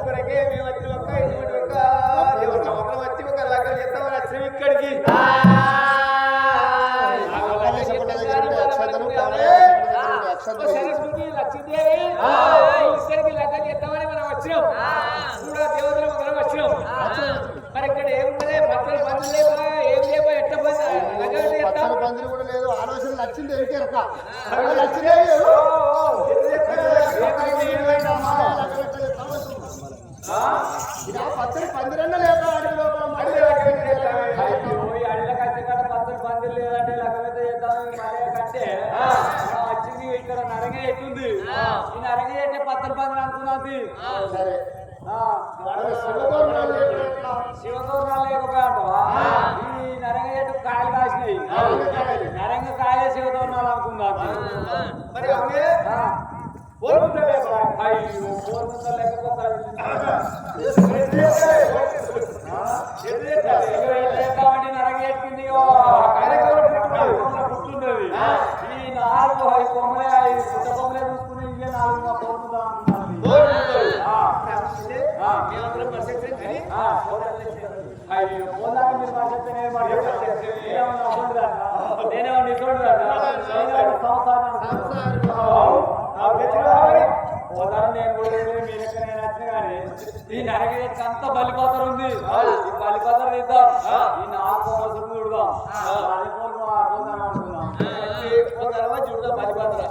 అందుకొరకే మేము వచ్చి ఒక్క ఇటువంటి ఒక్క ఒకరు వచ్చి ఒక లగ్గం చేస్తామని వచ్చిన ఇక్కడికి సరస్వతి లక్ష్మీదేవి ఇక్కడికి లగ్గం చేస్తామని మనం వచ్చినాం కూడా దేవతలు మనం వచ్చినాం మరి ఇక్కడ ఏమున్నదే పచ్చని పందులు లేవా ఏం లేవా ఎట్ట పందులు కూడా లేదు ఆలోచన నచ్చింది పచ్చని పందిరన్న లేదా అడిలో కట్టకాడ పచ్చని పందిరు లేదంటే లగ్గమైతే చేద్దాం కంటే వచ్చింది ఇక్కడ నరంగ ఎట్టుంది ఈ నరంగ చేస్తే పచ్చని పందిరు అనుకున్నది శివతోరణాలు లేకపోయా అంటావా ఈ నరంగ చెట్టు కాయలు కాసినాయి నరంగ కాయలే శివతోరణాలు అనుకుందా మరి అవునే అయ్యో పోర్ముందా లేకపోతే నరంగ ఎట్టింది పుట్టున్నది ఈ నాలుగు కొమ్మలే పుట్ట కొమ్మలే చూసుకుని ఇవే నాలుగు పోర్ముందా అయ్యో పోదాక మీరు మాట్లాడితే నేనేమో నీ పోతారు నేను కూడా మీ లెక్క నేను వచ్చిన కానీ ఈ నరగేట్ అంతా బలిపాత్ర ఉంది ఈ బలిపాత్ర తీద్దాం ఈ నాలుగు అవసరం చూడదాం చూడదాం బలిపాత్ర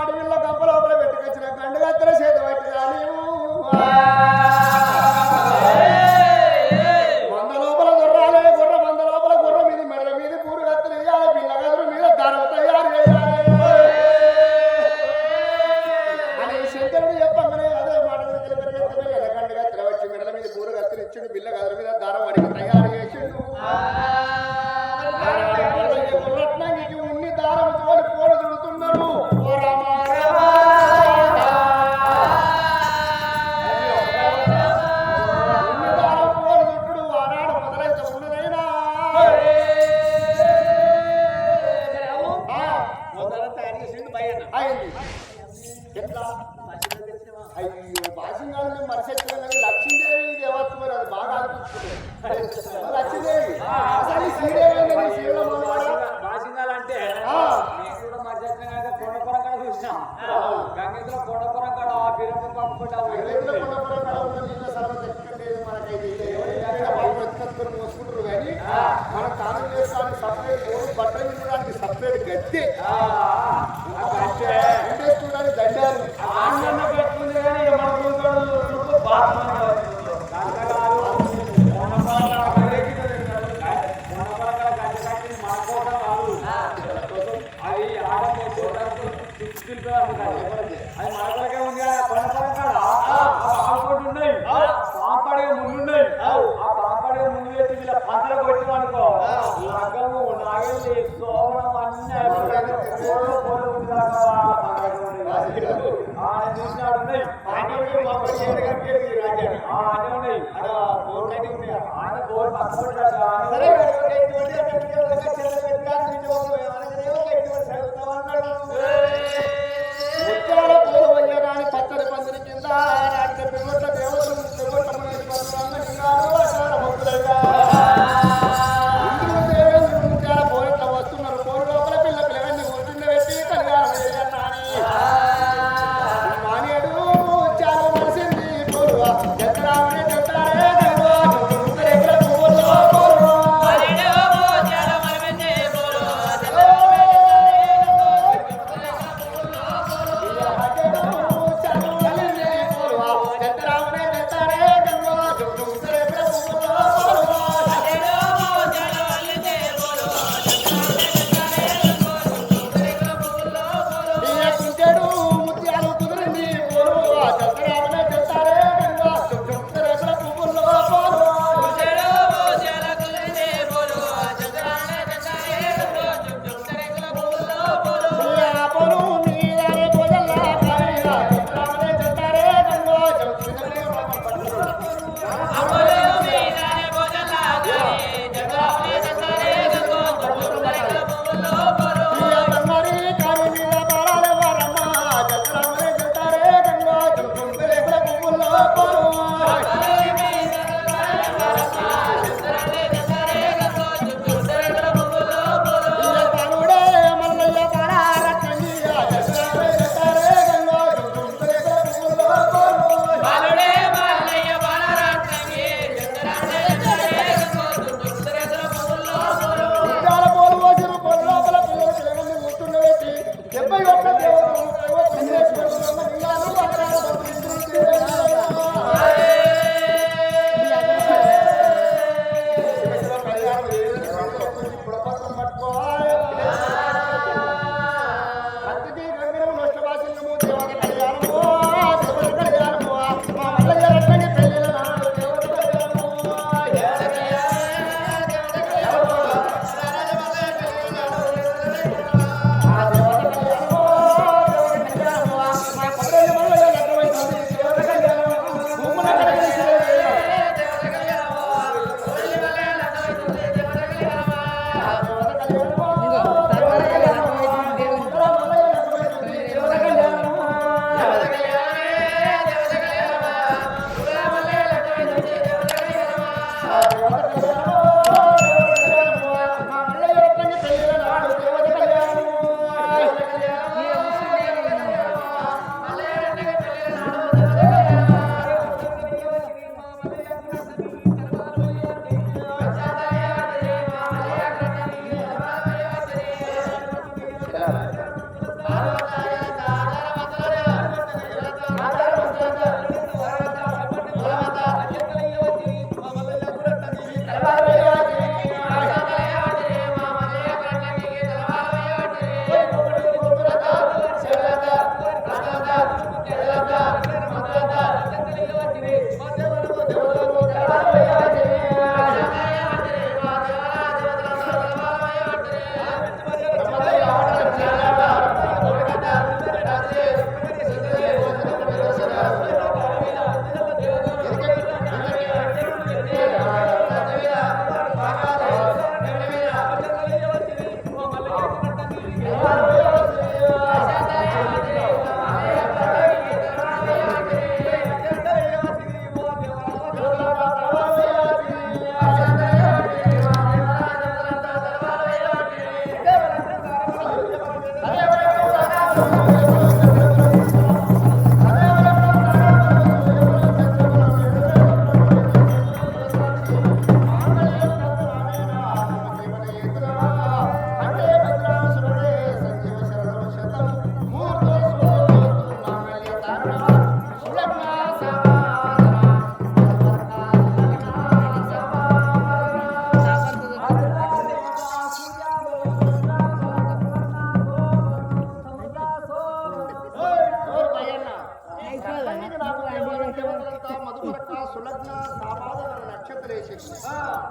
అడవిలో గంప లోపల పెట్టుకొచ్చిన గండుగత్తెల చేత పట్టి మంద లోపల గుర్రాలే గుర్ర మంద లోపల గుర్ర మీది మెడల మీద పూరు కత్తెలు వేయాలి పిల్ల గదురు మీద దారం తయారు చేయాలి అని శంకరుడు చెప్పంగానే అదే మాట గండుగత్తెల వచ్చి మెడల మీద పూరు కత్తెలు ఇచ్చిండు పిల్ల గదురు మీద దారం వాడికి తయారు చేసిండు రత్నానికి ఉన్ని దారం తోలి పోడు చుడుతున్నారు అయ్యో భాషంగానే మరసెట్టు లక్ష్మీదేవి దేవత్వం మరి అది బాగా ఆలోచిస్తుంది లక్ష్మీదేవి భాషంగాలంటే కొండపురం కాడ చూసినాం గంగేంద్ర కొండపురం కాడ బీరప్ప మోసుకుంటారు కానీ మన తాను చేసుకోవడానికి సపరేట్ బట్టలు వినడానికి సపరేట్ గద్దె చూడడానికి దండాలు పెట్టుకుంది కానీ అది ఆడమే చూడడానికి అది మనకే ఉంది కొండపరం కాడ పాంపడి ఉన్నాయి పాంపడిగా ముందున్నాయి ఆ పాంపడిగా ముందు పెట్టి వీళ్ళ పంటలు కొట్టిననుకో లగ్గము నాగలి సోమం అన్నీ చూసినాడు ఉన్నాయి ఆయన బోర్డు పచ్చడి పందిరి కింద పిల్లల దేవతలు పోయిట్ల వస్తున్నారు పోరు లోపల పిల్ల పిల్లగాన్ని కూర్చుండ పెట్టి కళ్యాణం చేయాలని మానేడు చాలా మనసింది పోరు ఎక్కడామని చెప్తారే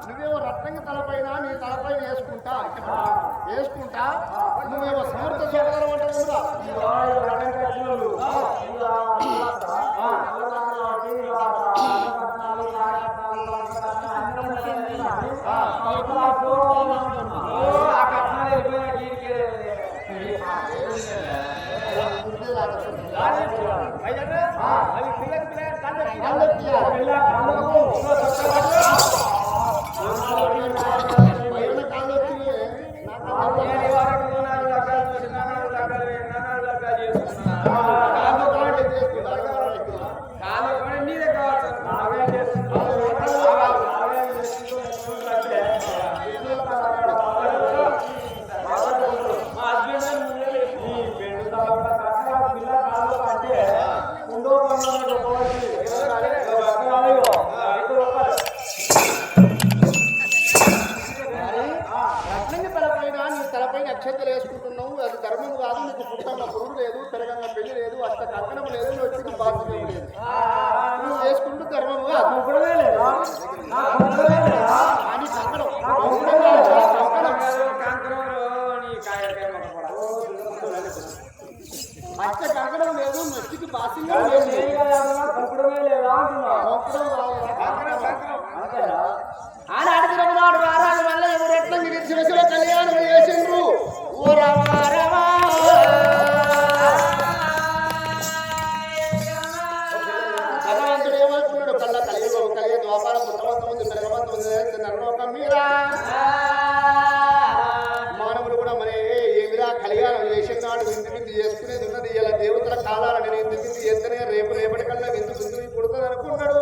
నువ్వేమో రత్నంగి తలపైన నీ తలపైన వేసుకుంటా వేసుకుంటా నువ్వేమో సమర్థ సోదరం నక్షత్రాలు వేసుకుంటున్నావు. అది ధర్మం కాదు. నీకు పుట్టంగా పురుగు లేదు, పెరగంగా పెళ్లి లేదు, అష్ట కంకణం లేదు, నువ్వు వచ్చిన బాధ్యత లేదు. నువ్వు వేసుకుంటూ ధర్మం కాదు అని కంకణం అష్ట కంకణం లేదు, నెత్తికి బాధ్యంగా ఆనాడు తిరుగునాడు రారాజు వల్ల ఎవరు ఎట్లా శివశివ కళ్యాణం చేసిండ్రు. ఓ రామా రామా భగవంతుడు ఏమనుకున్నాడు? కళ్ళ కలియుగం కలిగే ద్వాపార పుట్టవంతం ఉంది, పెరగవంతం ఉంది, నరలోకం మీరా మానవులు కూడా మరి ఏమిరా కళ్యాణం చేసినాడు. విందు విందు చేసుకునేది ఉన్నది. ఇలా దేవతల కాలాలని విందు విందు చేస్తేనే రేపు రేపటి కల్లా విందు విందు పుడుతుంది అనుకున్నాడు.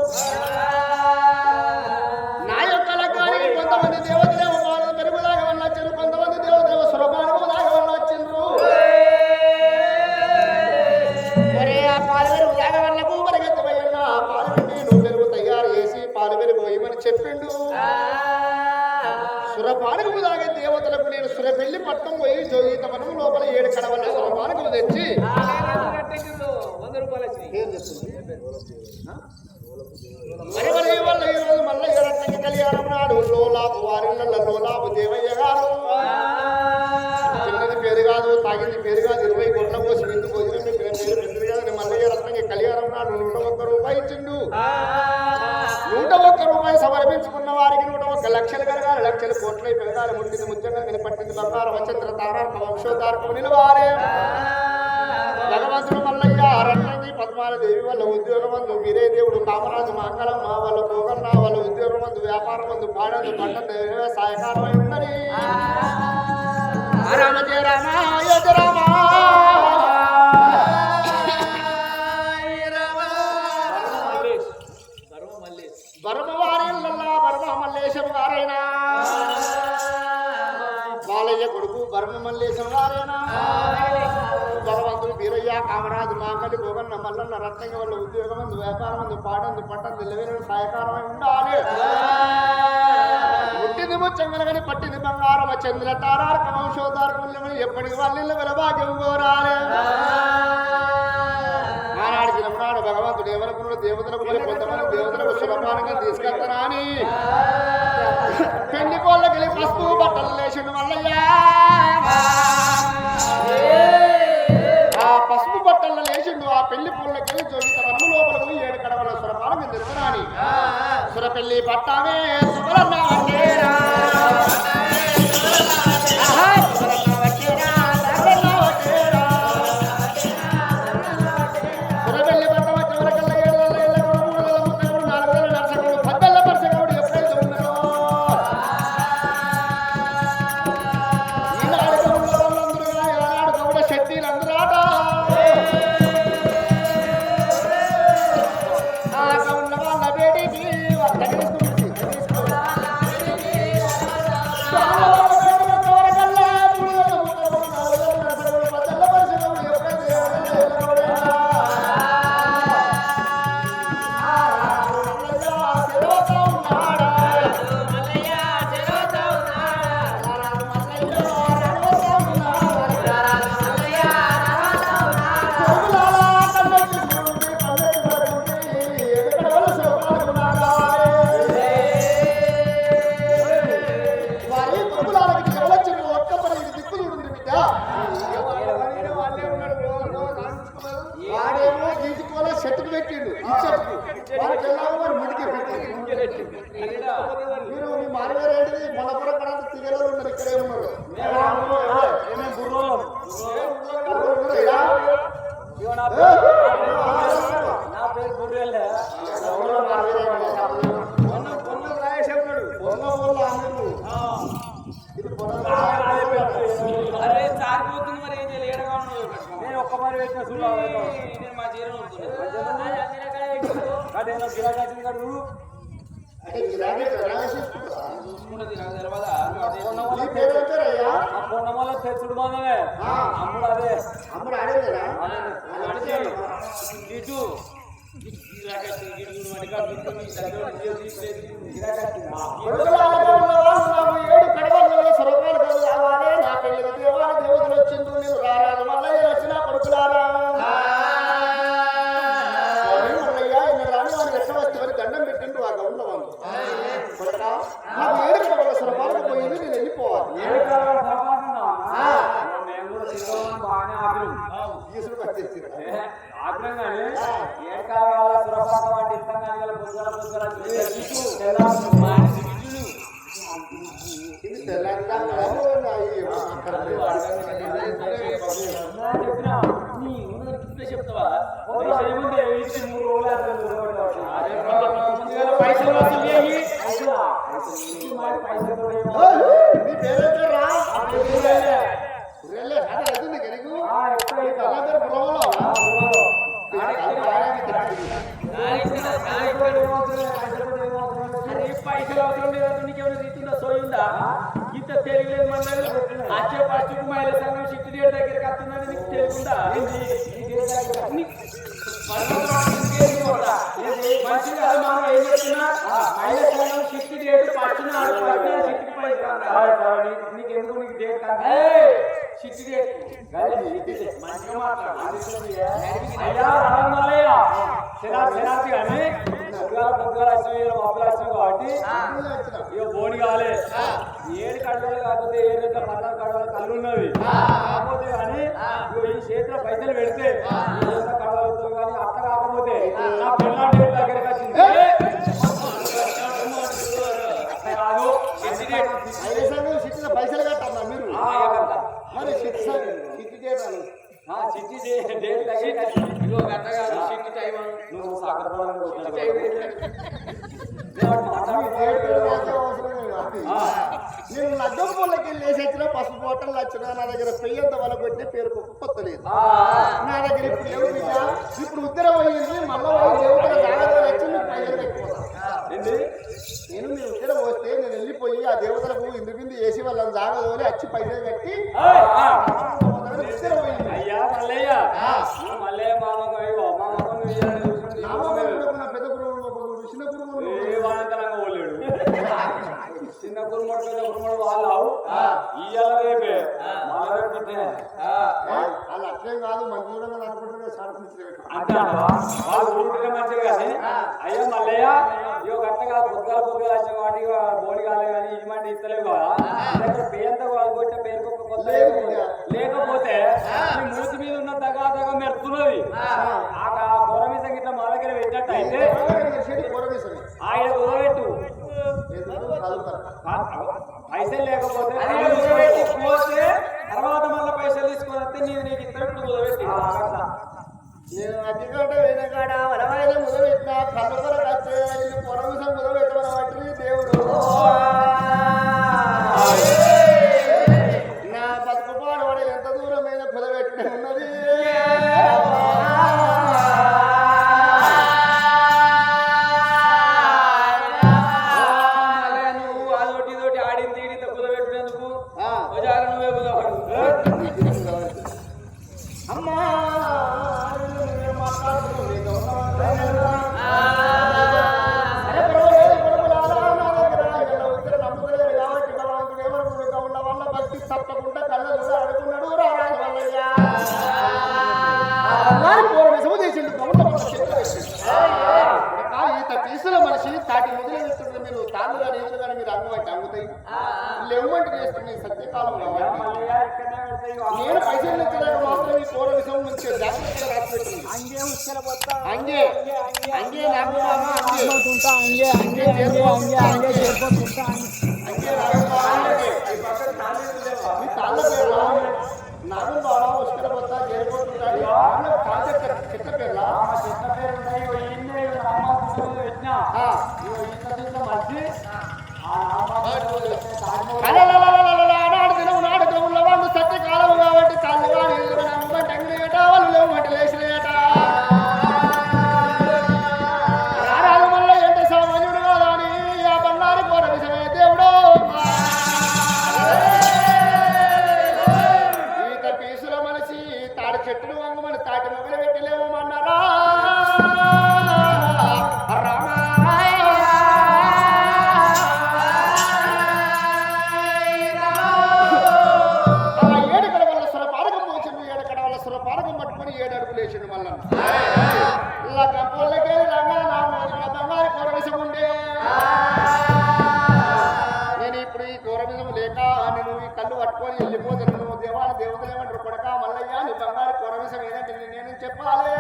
కొంతమంది దేవతలేమో పాలు పెరుగులాగా వల్ల వచ్చారు, కొంతమంది దేవతలేమో సురపానులాగా వల్ల వచ్చిండ్రు. మరి ఆ పాలు పెరుగు లాగా వల్లకు పరిగెత్తబోయన్నా పాలు పెట్టి నువ్వు పెరుగు తయారు చేసి పాలు పెరుగు వేయమని చెప్పిండు. సురపానకము తాగే దేవతలకు నేను సురపెళ్లి పట్టం పోయి జోగీత వనం లోపల 7 కడవల సురపానకము తెచ్చి మరి మరి వల్ల ఈరోజు మళ్ళీ రత్నంగి కళ్యాణం నాడు లోలాపు వారిళ్ళ లోలాపు దేవయ్య గారు చిన్నది పేరు కాదు, తాగింది పేరు కాదు, 20 గొడ్ల పోసి విందు భోజనం పేరు పెద్దది కాదు. మల్లయ్య రత్నంగి కళ్యాణం నాడు 101 రూపాయి ఇచ్చిండు. 101 రూపాయలు సమర్పించుకున్న వారికి 101 లక్షలు కలగాలి, లక్షలు కోట్లై పెరగాలి. ముట్టింది ముచ్చంగా వినపట్టింది బంగారం వచ్చేంద్ర తారార్క వంశోద్ధారకం నిలవాలి. భగవంతుడు మల్లయ్య రత్నంగి పద్మాలదేవి వాళ్ళ ఉద్యోగమందు వీరే దేవుడు కామరాజు మంగళమ్మ వాళ్ళ భోగన్న వాళ్ళ ఉద్యోగమందు వ్యాపారం మందు పాడందు పంట వ్యవసాయకారమై ఉన్నది. రామ జయ రామ జయ రామ బర్మవారిల్లల్లా బర్మ మల్లేశం గారైనా బాలయ్య కొడుకు బర్మ మల్లేశం గారైనా భగవంతుడు వీరయ్య కామరాజు మాంగలి భోగన్న మల్లన్న రత్నంగ వాళ్ళ ఉద్యోగం అందు వ్యాపారం అందు పాటందు పట్టందు నిలవేరు సహాయకారమై ఉండాలి. పుట్టింది ముచ్చంగలగని పట్టింది బంగారమ చంద్ర తారార్క వంశోద్ధారకం ఎప్పటికి వాళ్ళ వెలభాగ్యం కోరాలి. ఆనాడు దినమునాడు భగవంతుడు ఏమనుకున్నాడు? దేవతలకు మరి కొంతమంది దేవతలకు సులభానంగా తీసుకెళ్తానా అని పెళ్లి కోళ్ళకి పసుపు బట్టలు లేచిండు మల్లయ్యా. ఆ పసుపు బట్టల్లో లేచిండు. ఆ పెళ్లి పూలకి జోగిత వనము లోపల 7 కడవల సురపానం తెచ్చరాని సురపెళ్లి పట్టామే సురపెళ్లి పట్ట వచ్చిన వరకల్లా 7 ఏళ్ళ 4 నరసకుడు 10 పరసకుడు ఎప్పుడైతే ఉన్నారో ఈనాడు గౌడ శెట్టిలందరూ గిఫ్ట్ పెట్టిండు ఇచ్చేట్టు వారికి వెళ్ళాము మరి ముందుకే మీరు మీ మానగారు ఏంటిది మొన్నపురం కడ తిగలలో ఉన్నారు ఇక్కడే ఉన్నారు నా పేరు గుర్రెల్లే అరే చారిపోతుంది మరి ఏం చేయాలి నేను ఒక్క మరి పెట్టిన చూడాలి మా చీర గిరాకీ కాదు పొన్నమల్ల తెచ్చుడు మాదమే అమ్ముడు అదే అమ్ముడు ఆడేదా ఇటు దేవతలు వచ్చిండ్రు నేను రారాదు మళ్ళీ వచ్చిన కొడుకులారా ఎట్లా వస్తే దండం పెట్టిండ్రు ఆ గౌండ్ల వాళ్ళు నాకు ఏడు కడవల సరపాలకు పోయింది నేను వెళ్ళిపోవాలి ఆగ్రహం కానీ ఏ కావాల సురపాక వాటి ఇస్తాం కానీ చెప్తావా పైసలు పైసలు అవసరం లేదా నీకేమైనా రీతిలో సోయిందా ఇంత తెలియలేదు మండలి వచ్చే పరిస్థితి మహిళా సంఘం సిట్టి డేట్ దగ్గరికి వస్తుందని నీకు తెలియకుండా మంచిగా మనం ఏం చెప్తున్నా మహిళా సంఘం సిట్టి డేట్ పచ్చిన సిట్టికి పైసలు నీకు ఎందుకు నీకు డేట్ కాదు సిట్టి డేట్ మంచిగా మాట్లాడాలి కానీ పొద్దుగా వచ్చిన కాబట్టి ఇక బోడి కాలే ఏడు కడవలు కాకపోతే ఏడు 14 కడవలు కళ్ళు ఉన్నవి కాకపోతే కానీ ఈ చేతిలో పైసలు పెడితే కడవలు అవుతుంది కానీ అట్ట కాకపోతే నా పిల్లల దగ్గరికి వచ్చింది కాదు పైసలు కట్టన్నా మీరు మరి సిట్టి డేట్ ఇగో గట్టగా సిట్టి టైం నువ్వు నేను లగ్గం పొలకి వెళ్ళేసి వచ్చిన పసుపు బోటలు వచ్చిన నా దగ్గర పెయ్యంత వల్ల కొట్టే పేరు కొత్తలేదు నా దగ్గర ఇప్పుడు ఎవరు ఇప్పుడు ఉత్తరం అయ్యింది మళ్ళీ దేవుడు జాగ్రత్తలు వచ్చి మీకు పైసలు పెట్టిపోతాను నేను మీరు ఉత్తరం వస్తే నేను వెళ్ళిపోయి ఆ దేవతలకు ఇందు బిందు వేసి వాళ్ళని జాగ్రత్త వచ్చి పైసలు కట్టి ఉత్తరం అయ్యింది అయ్యా మల్లయ్య మల్లయ్య పెద్ద గురువు చిన్న గురువు చిన్న కురుమడు పెద్ద కురుమడు వాళ్ళు ఇయ్యాల రేపే వాళ్ళు అట్లే కాదు మంచి అనుకుంటున్నా వాళ్ళు ఊరుకుంటే మంచిది కానీ అయ్యో మల్లయ్య ఇవో గట్టగా పొద్దుగా వచ్చిన వాటి బోడి కాలే కానీ ఈ మాట ఇస్తలేవు కదా పేరుతో వాళ్ళు కొట్టే పేరు లేకపోతే మూతి మీద ఉన్న తగా మెరుతున్నది ఆ గొరమీసం గిట్లా మా దగ్గర పెట్టినట్టు అయితే ఆయన కుదరబెట్టు పైసలు లేకపోతే పోతే తర్వాత మళ్ళీ పైసలు తీసుకొని వస్తే నీకు ఇద్దరు కుదరబెట్టి నేను అడ్డికాట వెనకాడ వరమైన ముదబెట్టిన కళ్ళుకొర కచ్చే పొరమిసం ముదబెట్టమని బట్టి దేవుడు నా బతుకుపాడు వాడు ఎంత దూరమైన కుదబెట్టిన ఉన్నది నువ్వు వాళ్ళతోటి ఆడింది ఈడింత కుదబెట్టినందుకు నువ్వే కుదబడు అమ్మా తప్పకుండా కళ్ళ అడుగున్నాడు రారాజు వల్లయ్య ఈత పీసుల మనిషి తాటి ముదులు వేస్తుంటే మీరు తాళ్ళు కానీ ఈతలు కానీ మీరు అంగబట్టి అంగుతాయి లేవమంటే చేస్తుంది సత్యకాలం కాబట్టి నేను పైసలు ఇచ్చలేక మాత్రం ఈ పూర్వ విషయం నుంచి జాగ్రత్తగా రాసిపెట్టింది అంగే ఉచ్చల పోతా అంగే అంగే నాకు మామ అంగే తుంటా అంగే అంగే అంగే అంగే అంగే చేరుకుంటా అంగే నాకు మామ అంగే ఈ పక్కన ఖాళీ లేవా ఈ తాళ్ళ పేర్లా నాకు బావ ఉస్కర పోతా చేరిపోతుంటాడు వాళ్ళ తాళ్ళ చెట్ల పేర్లా చెట్ల పేరు ఉన్నాయి ఏంటి రామా పెట్టినా ఇంత మధ్య నాడు దినము నాడు గ్రౌండ్ల వాళ్ళు సత్యకాలము కాబట్టి చల్లవాడు నమ్మంటే అంగడియట వాళ్ళు లేవమంటే లేచినయట రారాజు మల్ల ఏంటి సామాన్యుడు కాదా అని ఆ బంగారు కోర విషమే దేవుడు ఈత పీసుల మనిషి తాడి చెట్టును వంగమని తాటి మొగలు పెట్టి లేవమన్నారా నేను ఇప్పుడు ఈ కోరమిజం లేక నేను ఈ కళ్ళు పట్టుకొని వెళ్ళిపోతాను నువ్వు దేవాన్ని దేవతలు ఏమంటారు కొడక మల్లయ్య నీ బంగారు కోరమిజం ఏదంటే నేను చెప్పాలి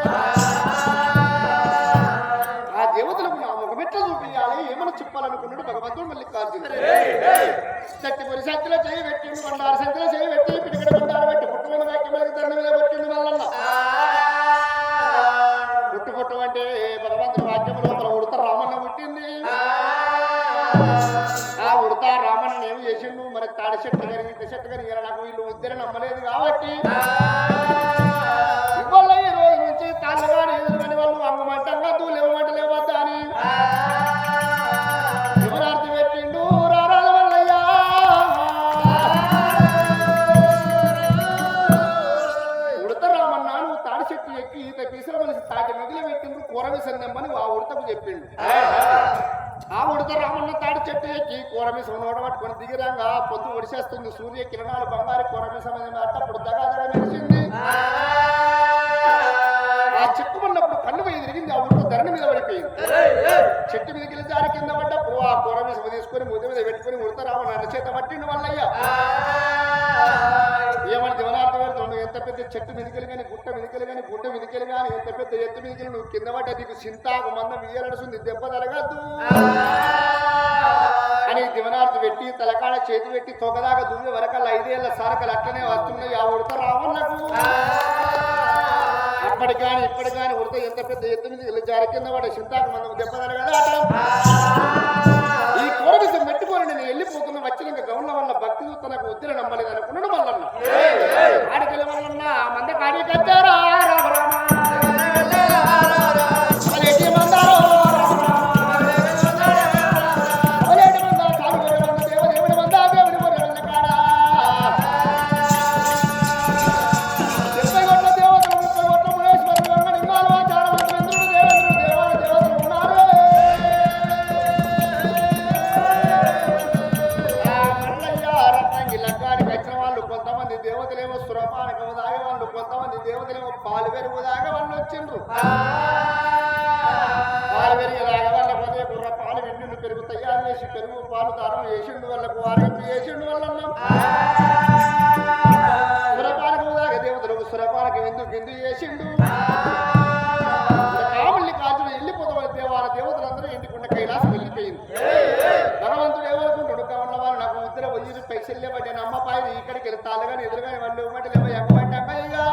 ఆ దేవతలకు నా ఒక మెట్ల చూపించాలి ఏమని చెప్పాలనుకున్నాడు భగవంతుడు మల్లికార్జున శక్తి పురి సంఖ్యలో చేయి పెట్టిండు బండారు సంఖ్యలో చేయి పెట్టి పిటికడ బండారు పెట్టి పుట్టుకొని వాక్యములకి దండ మీద పెట్టిండు మల్లన్న పుట్టు అంటే భగవంతుడు వాక్యము లోపల ఉడత రామన్న పుట్టింది ఆ ఉడత రామన్న ఏమి చేసిండు మరి తాడి చెట్టు కానీ ఇంత చెట్టు కానీ ఇలా నాకు వీళ్ళు ఉద్దరి నమ్మలేదు కాబట్టి ఇవాళ ఈ రోజు నుంచి తాళ్ళగాని ఎదురుగాని వాళ్ళు అమ్మమంటంగా తూలేవమంట లేవద్దా అని శివరాత్రి పెట్టిండు రారాజు మల్లయ్యా ఉడత రామన్న నువ్వు తాడి చెట్టు ఎక్కి ఈత పీసుల మనిషి తాటి మిగిలి పెట్టిండ్రు కూరమిసం నెమ్మని ఆ ఉడతకు చెప్పిండు ఆ ఉడత రామన్న తాడి చెట్టు ఎక్కి కూరమిసం నోడబట్టుకొని దిగిరాగా పొద్దు ఒడిసేస్తుంది సూర్య కిరణాలు బంగారు కూరమిసం అట్టప్పుడు దగాదగా మెరిసింది ఆ చెట్టు పడినప్పుడు కన్ను పోయి తిరిగింది ఆ ఉడత ధరణి మీద పడిపోయింది చెట్టు మీద గిలి జారి కింద పడ్డప్పుడు ఆ కూరమిసం తీసుకొని ముద్ద మీద పెట్టుకుని ఉడత రామన్న చేత పట్టిండు వల్లయ్య ఏమని దివనార్థం పెడుతుంది ఎంత పెద్ద చెట్టు మిదికలు కానీ గుట్ట మిదికలు కానీ గుడ్డ మిదికలు కానీ ఎంత పెద్ద ఎత్తు మిదికలు నువ్వు కింద పడ్డ నీకు చింతాకు మందం ఇయ్యలడుస్తుంది దెబ్బ తలగద్దు అని దివనార్థం పెట్టి తలకాడ చేతి పెట్టి తొగదాకా దుమ్మి వరకల్లా 5 ఏళ్ల సారకలు అట్లనే వస్తున్నాయి ఆ ఉడత రావన్నకు అప్పటి కానీ ఇప్పటి కానీ ఉడత ఎంత పెద్ద ఎత్తు మీద జారి కింద పడ్డ చింతాకు మందం దెబ్బ తలగదా ఈ కోరమిసం మెట్టుకొని నేను వెళ్ళిపోతున్న వచ్చినాక గౌన్ల వల్ల భక్తి చూస్తా నాకు ఉద్దిర నమ్మలేదు అనుకున్నాడు మల్లన్న ఆడికెళ్ళి మల్లన్న మంద కాడికి వచ్చారా పాలు పెరుగుదాకా వాళ్ళు వచ్చిండ్రు పాలు పెరిగేలాగా వాళ్ళ పదే కుర్ర పాలు వెన్నులు పెరుగుతాయి అని వేసి పెరుగు పాలు దానం వేసిండు వాళ్ళకు ఆరోగ్యం వేసిండు వాళ్ళన్నాం సురపాలకు దాకా దేవతలకు సురపాలకు విందు వేసిండు కామల్ని కాల్చుడు వెళ్ళిపోతాం దేవాల దేవతలందరూ ఇంటికున్న కైలాసం వెళ్ళిపోయింది భగవంతుడు ఏమనుకుంటాడు కావాల వాళ్ళు నాకు ఉద్దర వయ్యి పైసలు లేవా నేను అమ్మ పాయి ఇక్కడికి వెళ్తే తాళ్ళగాని ఎదురుగాని వాళ్ళు ఇవ్వమంటే లేవా ఎక్కమంటే అమ్మయ్యగా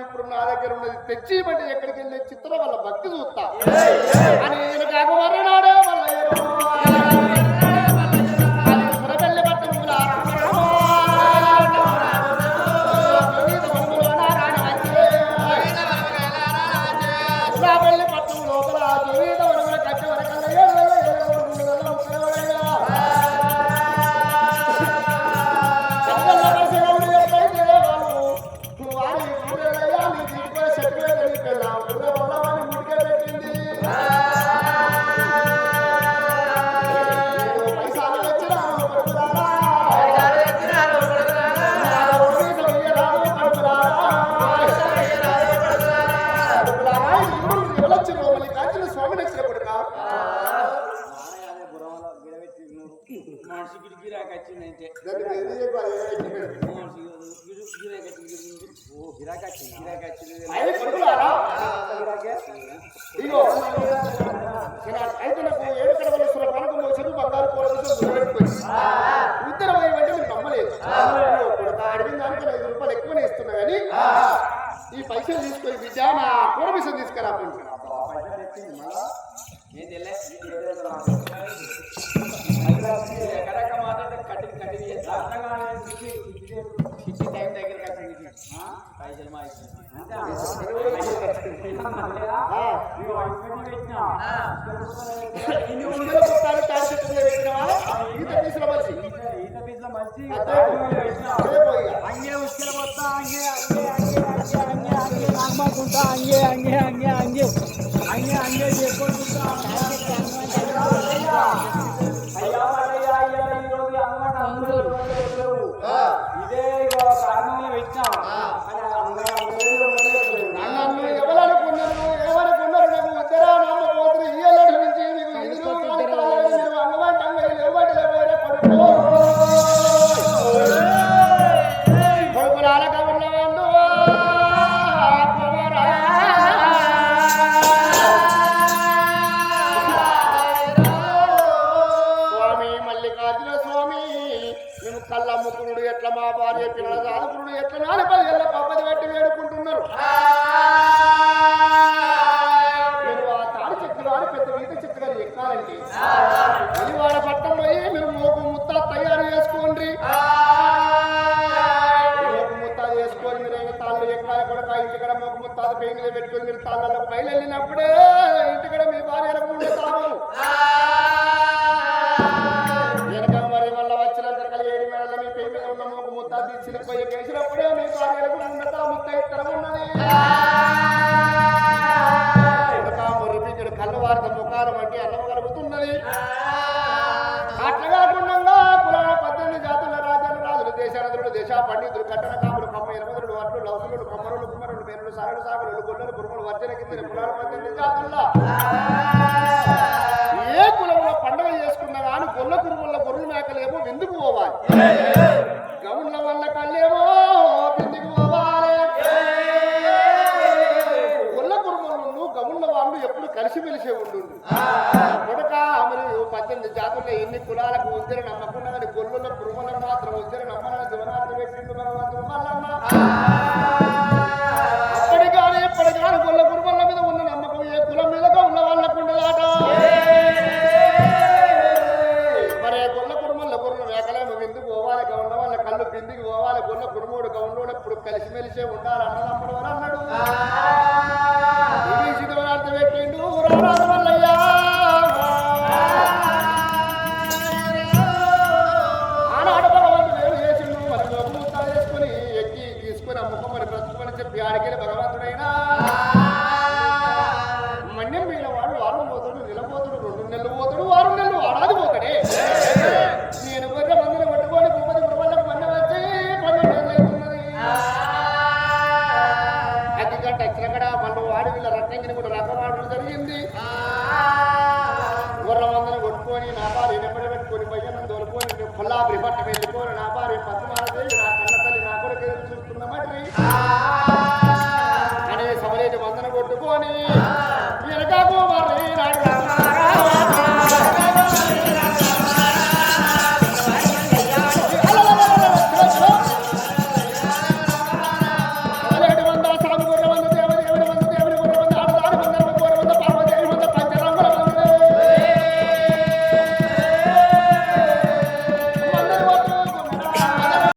ఇప్పుడు నా దగ్గర ఉన్నది తెచ్చి బట్టి ఎక్కడికి వెళ్ళే చిత్రం వాళ్ళ భక్తి చూస్తా అని నేను కాకమన్నాడే సురపల్లి పట్టణం సురపల్లి పట్టణం లోపల జీవిత వనముల కట్టి వరకల్లా ఆయన కొడుకులారా ఇగో అయితే నాకు 7 కడవల సుర పనకం వచ్చి బంగారు కోడలతో పెట్టుకొని ఉత్తరం అంటే మీరు నమ్మలేదు కొడుకు అడిగిన దానికి 5 రూపాయలు ఎక్కువనే ఇస్తున్నా కానీ ఈ పైసలు తీసుకొని బిడ్డ నా కోరమిసం తీసుకురా ఇదే కారణంలో పెట్టినా కళ్ళమ్ముకునుడు ఎట్లా మా భార్య పిల్లల దాదుకునుడు ఎట్లా 4 ఏళ్ళ పబ్బది పెట్టి వేడుకుంటున్నారు మీరు ఆ తాడి చెట్టు గారు పెద్ద ఈత చెట్టు గారు ఎక్కాలంటే అలివాడ పట్టం పోయి మీరు మోపు ముత్త తయారు చేసుకోండి మోపు ముత్త చేసుకొని మీరు తాళ్ళు ఎక్కాలి కూడా ఇంటికడ మోపు ముత్తాత పెయింగ్ పెట్టుకొని మీరు తాళ్ళకు బయలు వెళ్ళినప్పుడే ఇంటికడ మీ భార్యలకు ఉండతారు చిన్నపోయి కేసినప్పుడే మీ భార్యలకు ఉండతా ముత్త ఇత్తరం ఉన్నది మురిపికుడు కళ్ళు వారిత ముఖాలు వంటి అన్నం కలుగుతున్నది అట్లా కాకుండా కులాల 18 జాతుల రాజాలు రాజులు దేశానదులు దేశ పండితులు కట్టణ కాపులు కమ్మ 8 వడ్లు లౌసులు కమ్మరులు కుమ్మరులు మేరులు సరళ సాగులు గొల్లలు కురుములు వర్జన కింద కులాల 18 జాతుల్లో ఏ కులంలో పండుగ చేసుకున్నా కానీ గొల్ల కురుముల గొర్రెలు మేకలేమో ఎందుకు పోవాలి గౌన్ల వల్ల కళ్ళేమో బిందికి పోవాలి గొల్ల కురుములు గౌన్ల వాళ్ళు ఎప్పుడు కలిసిమెలిసే ఉండు కొడక మరి 18 జాతుల్లో ఎన్ని కులాలకు ఉద్దరి నమ్మకుండా కానీ గొల్లుల కురుములను మాత్రం ఉద్దరి నమ్మని దివనార్థం పెట్టిండు భగవంతుడు మల్లన్న అప్పటి కానీ ఇప్పటి కానీ గొల్ల కురుముల మీద ఉన్న నమ్మకం ఏ కులం మీద గౌన్ల వాళ్ళకు ఉండదాట మరి గొల్ల కురుముల గొర్రెలు మేకలేమో ఎందుకు పోవాలి గౌన్ల వాళ్ళ కళ్ళు బిందికి పోవాలి గొల్ల కురుముడు గౌన్లోడు ఎప్పుడు కలిసిమెలిసే ఉండాలి అన్నదమ్ముడు అని అన్నాడు ఇది దివనార్థం పెట్టిండు రారాజు మల్లయ్యా ఆడికెళ్ళి భగవంతుడైనా మన్యం మీద వాడు 6 పోతాడు నిలబోతాడు 2 నెలలు పోతాడు 6 నెలలు ఆడాది పోతాడే నేను గొర్రె మందిని పట్టుకొని 30 గురువులకు మన్న వచ్చి 12 నెలలు అవుతున్నది అదిగా టచ్చినక్కడ మళ్ళీ వాడి వీళ్ళ రత్నంగిని కూడా రకమాడడం జరిగింది గొర్రె మందిని కొట్టుకొని నా భార్య నెమ్మడి పెట్టుకొని భయ్యను తోలుకొని కొల్లాపురి పట్ట వెళ్ళిపోని నా భార్య పద్మాల దేవి నా కన్న తల్లి నా కొడుకు చూస్తున్న మట్టి